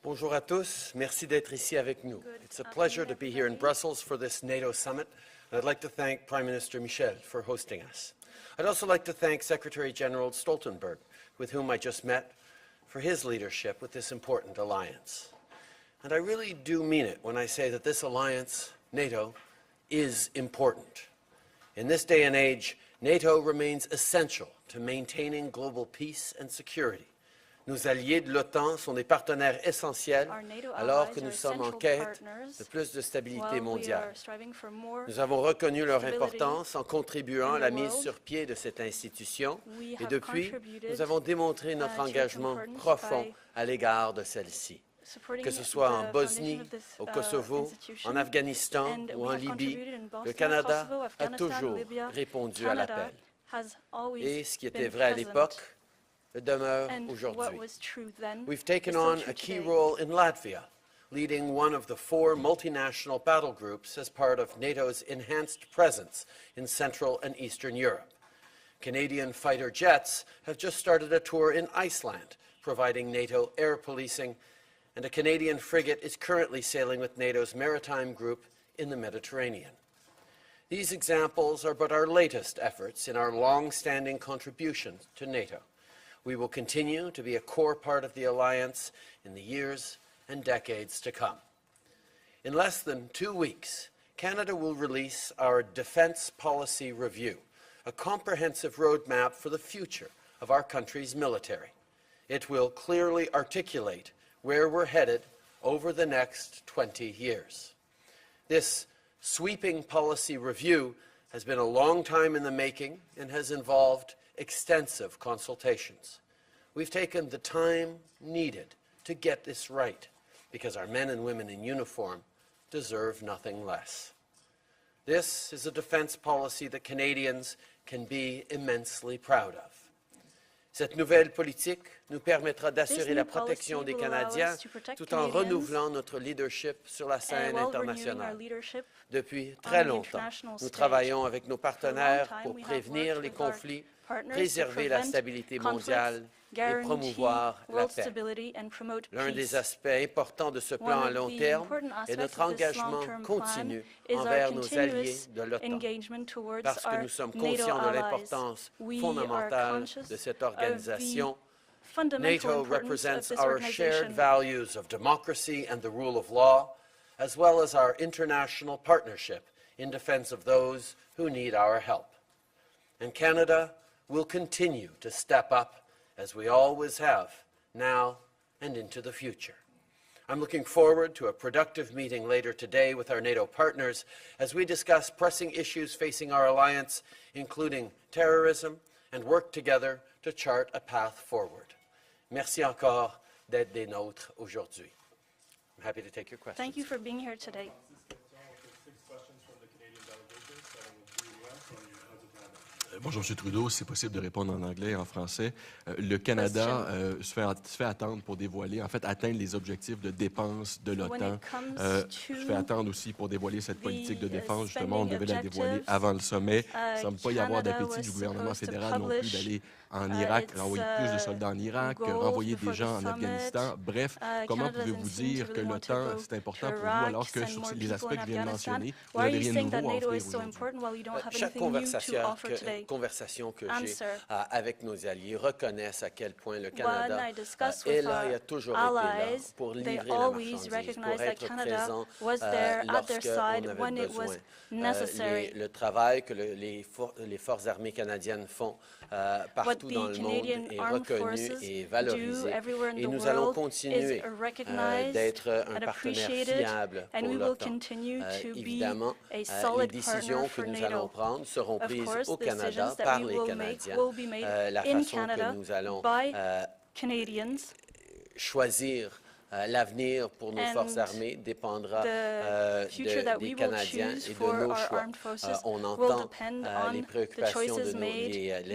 Bonjour à tous. Merci d'être ici avec nous. It's a pleasure to be here in Brussels for this NATO summit. And I'd like to thank Prime Minister Michel for hosting us. I'd also like to thank Secretary General Stoltenberg, with whom I just met, for his leadership with this important alliance. And I really do mean it when I say that this alliance, NATO, is important. In this day and age, NATO remains essential to maintaining global peace and security. Nos alliés de l'OTAN sont des partenaires essentiels alors que nous sommes en quête de plus de stabilité mondiale. Nous avons reconnu leur importance en contribuant à la mise sur pied de cette institution et depuis, nous avons démontré notre engagement profond à l'égard de celle-ci. Que ce soit en Bosnie, au Kosovo, en Afghanistan ou en Libye, le Canada a toujours répondu à l'appel. Et ce qui était vrai à l'époque demeure aujourd'hui. We've taken on a key role in Latvia, leading one of the 4 multinational battle groups as part of NATO's enhanced presence in Central and Eastern Europe. Canadian fighter jets have just started a tour in Iceland, providing NATO air policing, and a Canadian frigate is currently sailing with NATO's maritime group in the Mediterranean. These examples are but our latest efforts in our long-standing contributions to NATO. We will continue to be a core part of the alliance in the years and decades to come. In less than 2 weeks, Canada will release our Defence Policy Review, a comprehensive roadmap for the future of our country's military. It will clearly articulate where we're headed over the next 20 years. This sweeping policy review has been a long time in the making and has involved extensive consultations. We've taken the time needed to get this right because our men and women in uniform deserve nothing less. This is a defense policy that Canadians can be immensely proud of. Cette nouvelle politique nous permettra d'assurer la protection des Canadiens tout en renouvelant notre leadership sur la scène internationale. Depuis très longtemps, nous travaillons avec nos partenaires pour prévenir les conflits, préserver la stabilité mondiale et promouvoir la paix. L'un des aspects importants de ce plan à long terme est notre engagement continu envers nos alliés de l'OTAN, parce que nous sommes conscients de l'importance fondamentale de cette organisation. NATO represents our shared values of democracy and the rule of law, as well as our international partnership in defense of those who need our help. And Canada will continue to step up, as we always have, now and into the future. I'm looking forward to a productive meeting later today with our NATO partners as we discuss pressing issues facing our alliance, including terrorism, and work together to chart a path forward. Merci encore d'être des nôtres aujourd'hui. I'm happy to take your questions. Thank you for being here today. Bonjour, M. Trudeau. Si c'est possible de répondre en anglais et en français. Le Canada se fait attendre pour dévoiler, en fait, atteindre les objectifs de dépenses de l'OTAN. Se fait attendre aussi pour dévoiler cette politique de défense. Justement, on devait la dévoiler avant le sommet. Il ne semble pas y avoir d'appétit du gouvernement fédéral non plus d'aller en Irak, renvoyer plus de soldats en Irak, renvoyer des gens en Afghanistan. Bref, comment pouvez-vous dire que l'OTAN, c'est important pour vous, alors que sur les aspects que je viens de mentionner, vous n'avez rien de nouveau à offrir aujourd'hui? Chaque conversation que j'ai avec nos alliés reconnaissent à quel point le Canada est là et a toujours été là pour livrer la marchandise, pour être présent lorsqu'on avait besoin. Le travail que les forces armées canadiennes font partout dans le monde est reconnu et valorisé. Et nous allons continuer d'être un partenaire fiable pour l'OTAN. Évidemment, les décisions que nous allons prendre seront prises au Canada par les Canadiens. La façon que nous allons choisir l'avenir pour nos forces armées dépendra des Canadiens et de nos choix. On entend les préoccupations de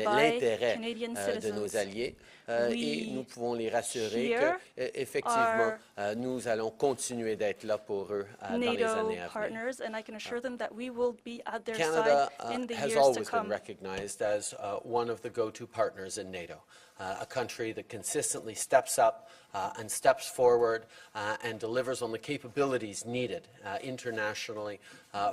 l'intérêt de nos alliés et nous pouvons les rassurer qu'effectivement, nous allons continuer d'être là pour eux dans les années à venir. Canada has always been recognized as one of the go-to partners in NATO. a country that consistently steps up and steps forward and delivers on the capabilities needed internationally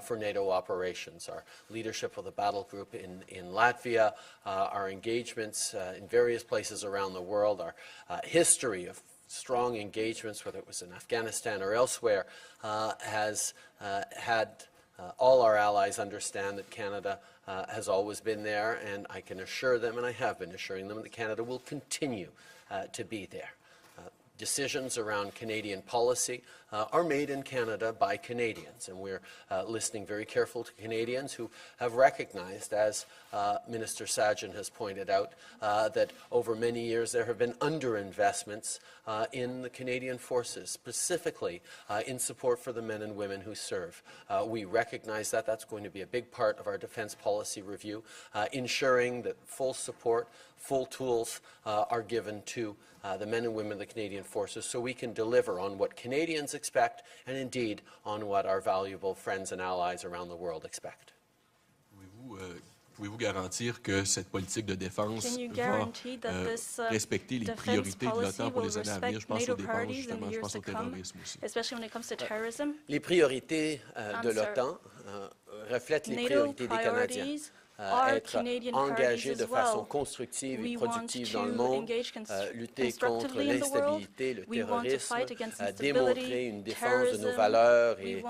for NATO operations. Our leadership of the battle group in Latvia, our engagements in various places around the world, our history of strong engagements, whether it was in Afghanistan or elsewhere, has had all our allies understand that Canada has always been there, and I can assure them, and I have been assuring them, that Canada will continue to be there. Decisions around Canadian policy are made in Canada by Canadians, and we're listening very careful to Canadians who have recognized, as Minister Sajjan has pointed out, that over many years there have been underinvestments in the Canadian forces, specifically in support for the men and women who serve. We recognize that. That's going to be a big part of our defense policy review, ensuring that full support, full tools are given to the men and women of the Canadian Forces so we can deliver on what Canadians expect and indeed on what our valuable friends and allies around the world expect. Pouvez-vous garantir que cette politique de défense va respecter les priorités de l'OTAN pour les années à venir? Je pense aux dépenses, justement, je pense au terrorisme aussi. Les priorités de l'OTAN reflètent les priorités des Canadiens. Être engagé de façon constructive et productive dans le monde, lutter contre l'instabilité, le terrorisme, démontrer une défense de nos valeurs et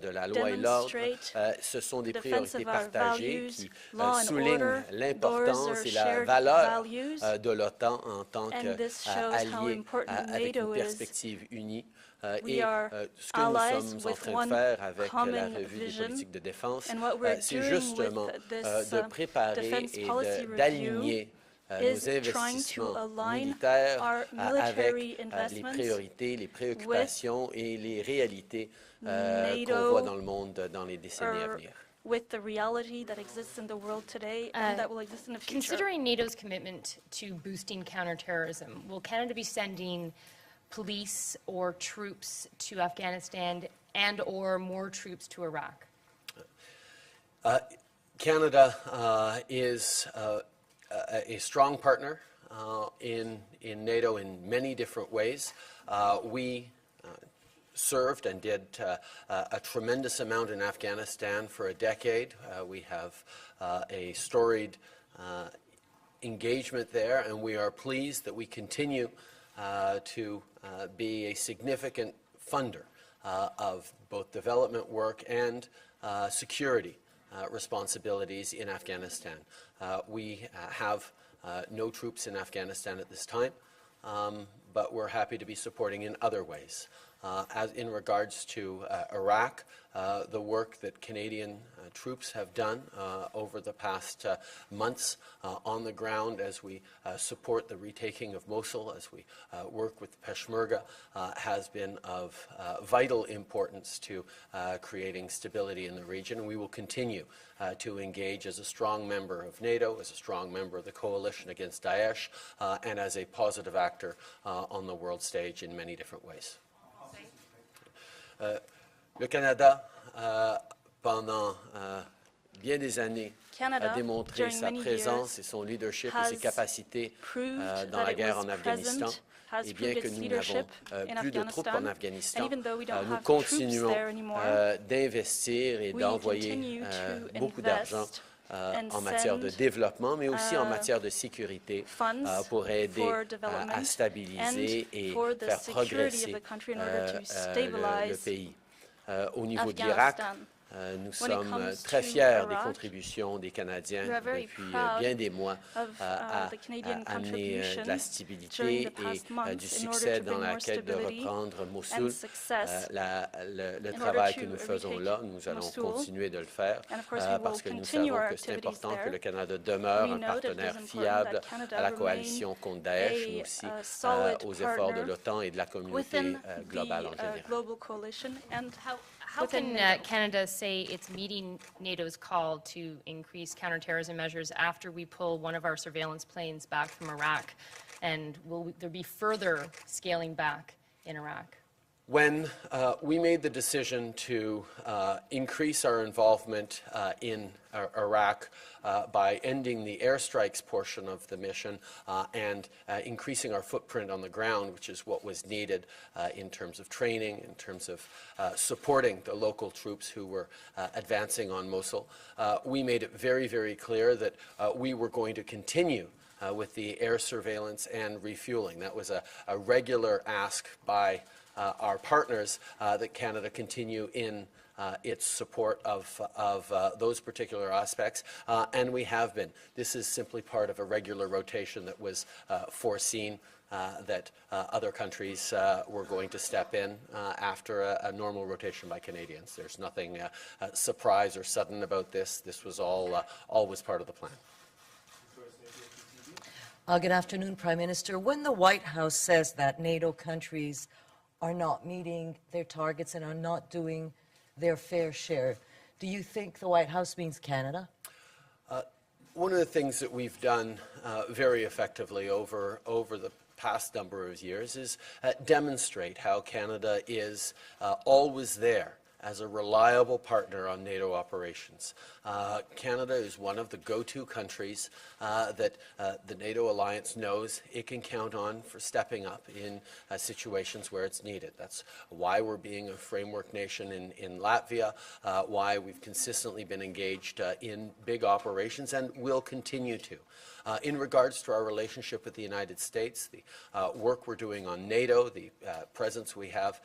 de la loi et l'ordre. Ce sont des priorités partagées qui soulignent l'importance et la valeur de l'OTAN en tant qu'allié avec une perspective unie. Et ce que nous sommes en train de faire avec la revue des politiques de défense, c'est justement de préparer et d'aligner nos investissements militaires avec les priorités, les préoccupations et les réalités qu'on voit dans le monde dans les décennies à venir. With the reality that exists in the world today and that will exist in the future. Considering NATO's commitment to boosting counterterrorism, will Canada be sending police or troops to Afghanistan and or more troops to Iraq? Canada is a strong partner in NATO in many different ways. We served and did a tremendous amount in Afghanistan for a decade. We have a storied engagement there, and we are pleased that we continue to be a significant funder of both development work and security responsibilities in Afghanistan. We have no troops in Afghanistan at this time, but we're happy to be supporting in other ways. As in regards to Iraq, the work that Canadian troops have done over the past months on the ground as we support the retaking of Mosul, as we work with Peshmerga, has been of vital importance to creating stability in the region. We will continue to engage as a strong member of NATO, as a strong member of the coalition against Daesh, and as a positive actor on the world stage in many different ways. Le Canada, pendant bien des années, a démontré sa présence et son leadership et ses capacités dans la guerre en Afghanistan. Et bien que nous n'avons plus de troupes en Afghanistan, nous continuons d'investir et d'envoyer beaucoup d'argent en matière de développement, mais aussi en matière de sécurité pour aider à stabiliser et faire progresser le pays. Au niveau de l'Irak, nous sommes très fiers des contributions des Canadiens depuis bien des mois à amener de la stabilité et du succès dans la quête de reprendre Mossoul. Le travail que nous faisons là, nous allons continuer de le faire parce que nous savons que c'est important que le Canada demeure un partenaire fiable à la coalition contre Daesh, mais aussi aux efforts de l'OTAN et de la communauté globale en général. How can Canada say it's meeting NATO's call to increase counterterrorism measures after we pull one of our surveillance planes back from Iraq? And will there be further scaling back in Iraq? When we made the decision to increase our involvement in Iraq by ending the airstrikes portion of the mission and increasing our footprint on the ground, which is what was needed in terms of training, in terms of supporting the local troops who were advancing on Mosul, we made it very, very clear that we were going to continue with the air surveillance and refueling. That was a regular ask by our partners that Canada continue in its support of those particular aspects, and we have been. This is simply part of a regular rotation that was foreseen that other countries were going to step in after a normal rotation by Canadians. There's nothing surprise or sudden about this. This was always part of the plan. Good afternoon, Prime Minister. When the White House says that NATO countries are not meeting their targets and are not doing their fair share, do you think the White House means Canada? One of the things that we've done very effectively over the past number of years is demonstrate how Canada is always there as a reliable partner on NATO operations. Canada is one of the go-to countries that the NATO alliance knows it can count on for stepping up in situations where it's needed. That's why we're being a framework nation in Latvia, why we've consistently been engaged in big operations and will continue to. In regards to our relationship with the United States, the work we're doing on NATO, the presence we have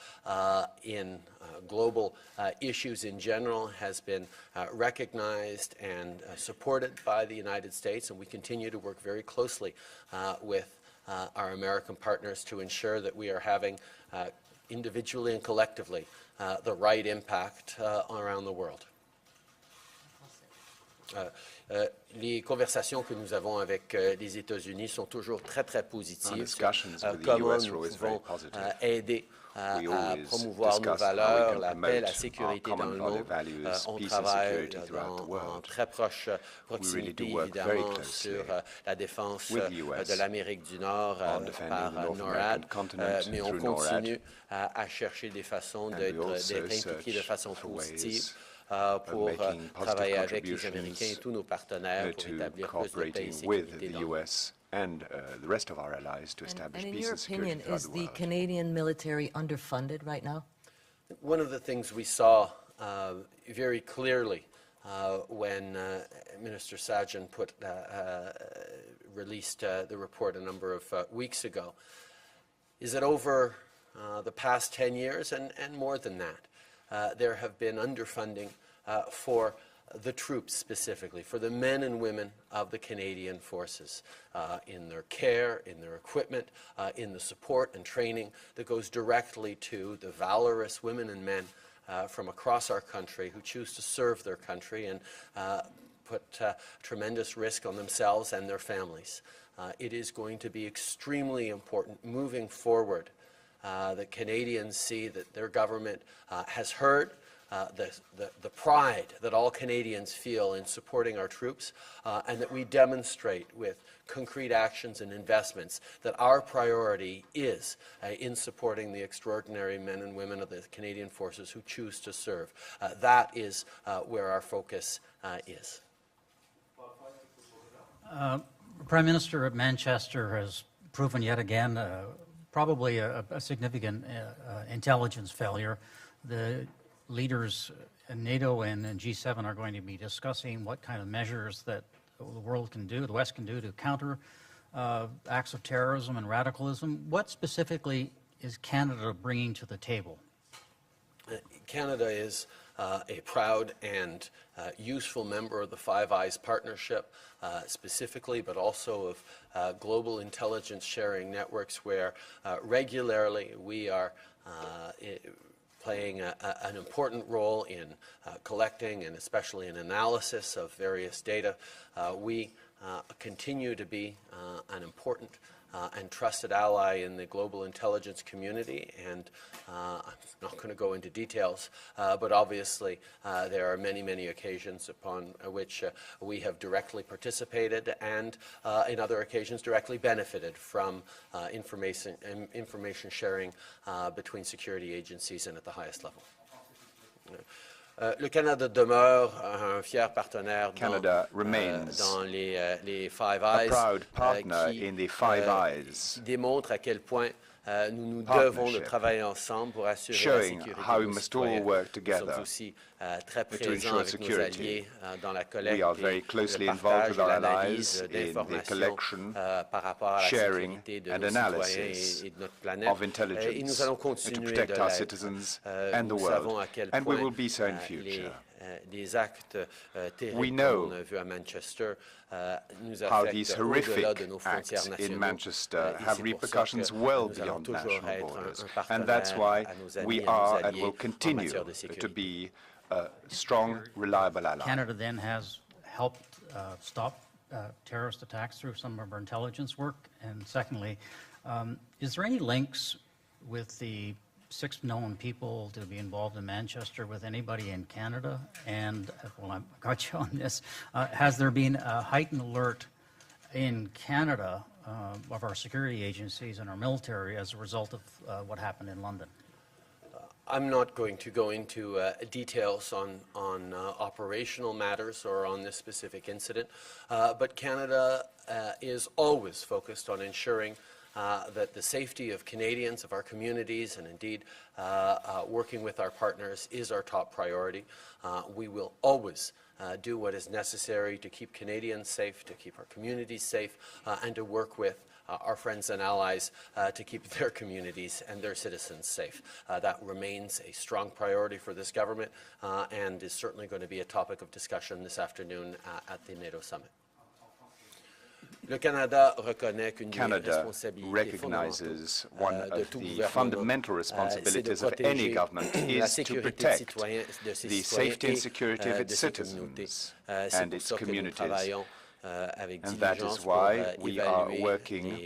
in global issues in general has been recognized and supported by the United States, and we continue to work very closely with our American partners to ensure that we are having individually and collectively the right impact around the world. Les conversations que nous avons avec les États-Unis sont toujours très, très positives. Comment nous pouvons aider à promouvoir nos valeurs, la paix, la sécurité dans le monde. On travaille en très proche proximité, évidemment, sur la défense de l'Amérique du Nord par NORAD, mais on continue à chercher des façons d'être impliqués de façon positive pour travailler avec les Américains et tous nos partenaires pour établir plus de paix et sécurité dans le monde. And the rest of our allies to establish peace and security throughout the world. In your opinion, is the Canadian military underfunded right now? One of the things we saw very clearly when Minister Sajjan released the report a number of weeks ago is that over the past 10 years and more than that, there have been underfunding for the troops specifically, for the men and women of the Canadian Forces, in their care, in their equipment, in the support and training that goes directly to the valorous women and men from across our country who choose to serve their country and put tremendous risk on themselves and their families. It is going to be extremely important moving forward that Canadians see that their government has heard the pride that all Canadians feel in supporting our troops, and that we demonstrate with concrete actions and investments that our priority is in supporting the extraordinary men and women of the Canadian Forces who choose to serve. That is where our focus is. Prime Minister, Manchester has proven yet again probably a significant intelligence failure. The leaders in NATO and G7 are going to be discussing what kind of measures that the world can do, the West can do to counter acts of terrorism and radicalism. What specifically is Canada bringing to the table? Canada is a proud and useful member of the Five Eyes Partnership, specifically, but also of global intelligence sharing networks where regularly we are playing an important role in collecting and especially in analysis of various data. We continue to be an important and trusted ally in the global intelligence community, and I'm not going to go into details, but obviously there are many, many occasions upon which we have directly participated and in other occasions directly benefited from information sharing between security agencies and at the highest level. Le Canada demeure un fier partenaire Canada remains dans les Five a Eyes, proud partner qui in the Five Eyes, démontre à quel point nous devons de partnership, travailler ensemble pour assurer la showing sécurité how de we nos must all citoyens. work Nous together sommes aussi très to présents ensure avec nos security. alliés dans la collecte We are et very closely le involved partage with et our l'analyse allies in the d'informations collection, par rapport à la sharing sécurité de and nos citoyens analysis et de notre planète. of Et intelligence nous allons to continuer protect de our l'être. citizens and the Nous savons world, à quel and we point will be so in future. les actes terribles We comme know on a vu à Manchester nous how these affectent au-delà horrific de nos frontières acts in nationales. Manchester Et have c'est pour ça repercussions que well nous allons beyond toujours national être borders. un And that's partenaire why à nos amis we et à nos are and alliés will en continue matière de to sécurité. be a strong, reliable ally. Canada then has helped stop terrorist attacks through some of our intelligence work. And secondly, is there any links with the 6 known people to be involved in Manchester with anybody in Canada? And, well, I've got you on this. Has there been a heightened alert in Canada of our security agencies and our military as a result of what happened in London? I'm not going to go into details on operational matters or on this specific incident, but Canada is always focused on ensuring that the safety of Canadians, of our communities, and indeed working with our partners is our top priority. We will always do what is necessary to keep Canadians safe, to keep our communities safe, and to work with our friends and allies to keep their communities and their citizens safe. That remains a strong priority for this government and is certainly going to be a topic of discussion this afternoon at the NATO summit. Le Canada reconnaît qu'une des Canada responsabilités fondamentales recognizes one de of tout the gouvernement, fundamental c'est de responsibilities of any protéger government la is to sécurité de protect de ses the citoyens safety and et security of its de ses communautés. citizens C'est and pour its ça que nous communities. travaillons avec And that diligence is pour why we are évaluer working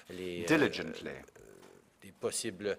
les diligently des possibles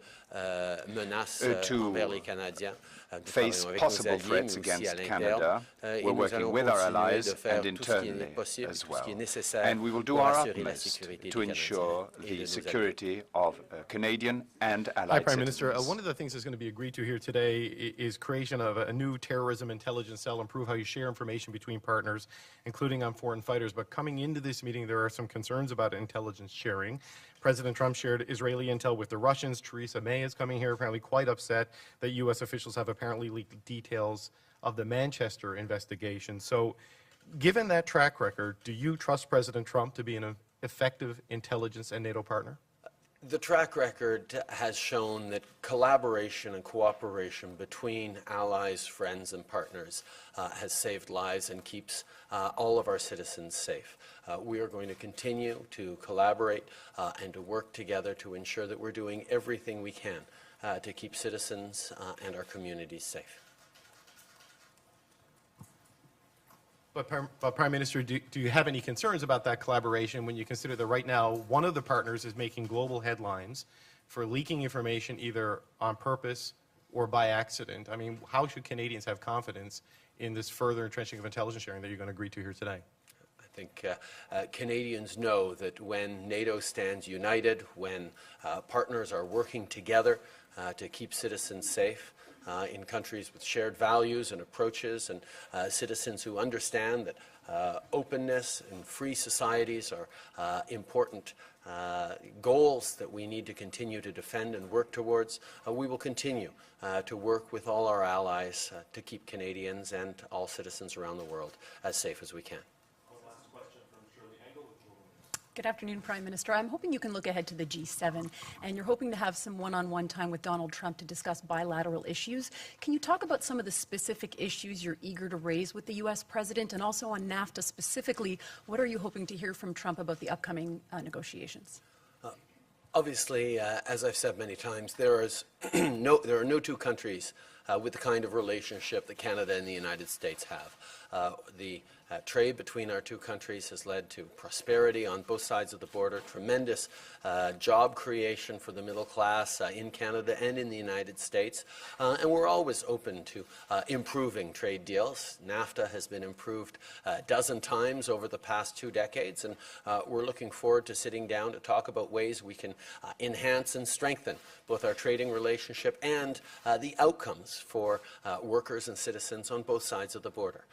menaces to envers les Canadiens. Nous face travaillons avec nos possible alliés, threats mais aussi against à l'interne. Canada. Et We're nous working allons with our continuer allies de faire and tout ce qui est internally possible, as tout ce qui est well. nécessaire And we will do pour our assurer la utmost sécurité to des ensure Canadiens et de the nos alliés. security of Canadian and Hi, allied Prime Minister. citizens. One of the things that's going to be agreed to here today is creation of a new terrorism intelligence cell, improve how you share information between partners, including on foreign fighters. But coming into this meeting, there are some concerns about intelligence sharing. President Trump shared Israeli intel with the Russians. Theresa May is coming here apparently quite upset that U.S. officials have apparently leaked details of the Manchester investigation. So given that track record, do you trust President Trump to be an effective intelligence and NATO partner? The track record has shown that collaboration and cooperation between allies, friends, and partners has saved lives and keeps all of our citizens safe. We are going to continue to collaborate and to work together to ensure that we're doing everything we can to keep citizens and our communities safe. But Prime Minister, do you have any concerns about that collaboration when you consider that right now one of the partners is making global headlines for leaking information either on purpose or by accident? I mean, how should Canadians have confidence in this further entrenching of intelligence sharing that you're going to agree to here today? I think Canadians know that when NATO stands united, when partners are working together to keep citizens safe, in countries with shared values and approaches, and citizens who understand that openness and free societies are important goals that we need to continue to defend and work towards. We will continue to work with all our allies to keep Canadians and all citizens around the world as safe as we can. Good afternoon, Prime Minister. I'm hoping you can look ahead to the G7, and you're hoping to have some one-on-one time with Donald Trump to discuss bilateral issues. Can you talk about some of the specific issues you're eager to raise with the U.S. President, and also on NAFTA specifically, what are you hoping to hear from Trump about the upcoming negotiations? Obviously, as I've said many times, there are no two countries with the kind of relationship that Canada and the United States have. The trade between our two countries has led to prosperity on both sides of the border, tremendous job creation for the middle class in Canada and in the United States, and we're always open to improving trade deals. NAFTA has been improved a dozen times over the past 2 decades, and we're looking forward to sitting down to talk about ways we can enhance and strengthen both our trading relationship and the outcomes for workers and citizens on both sides of the border.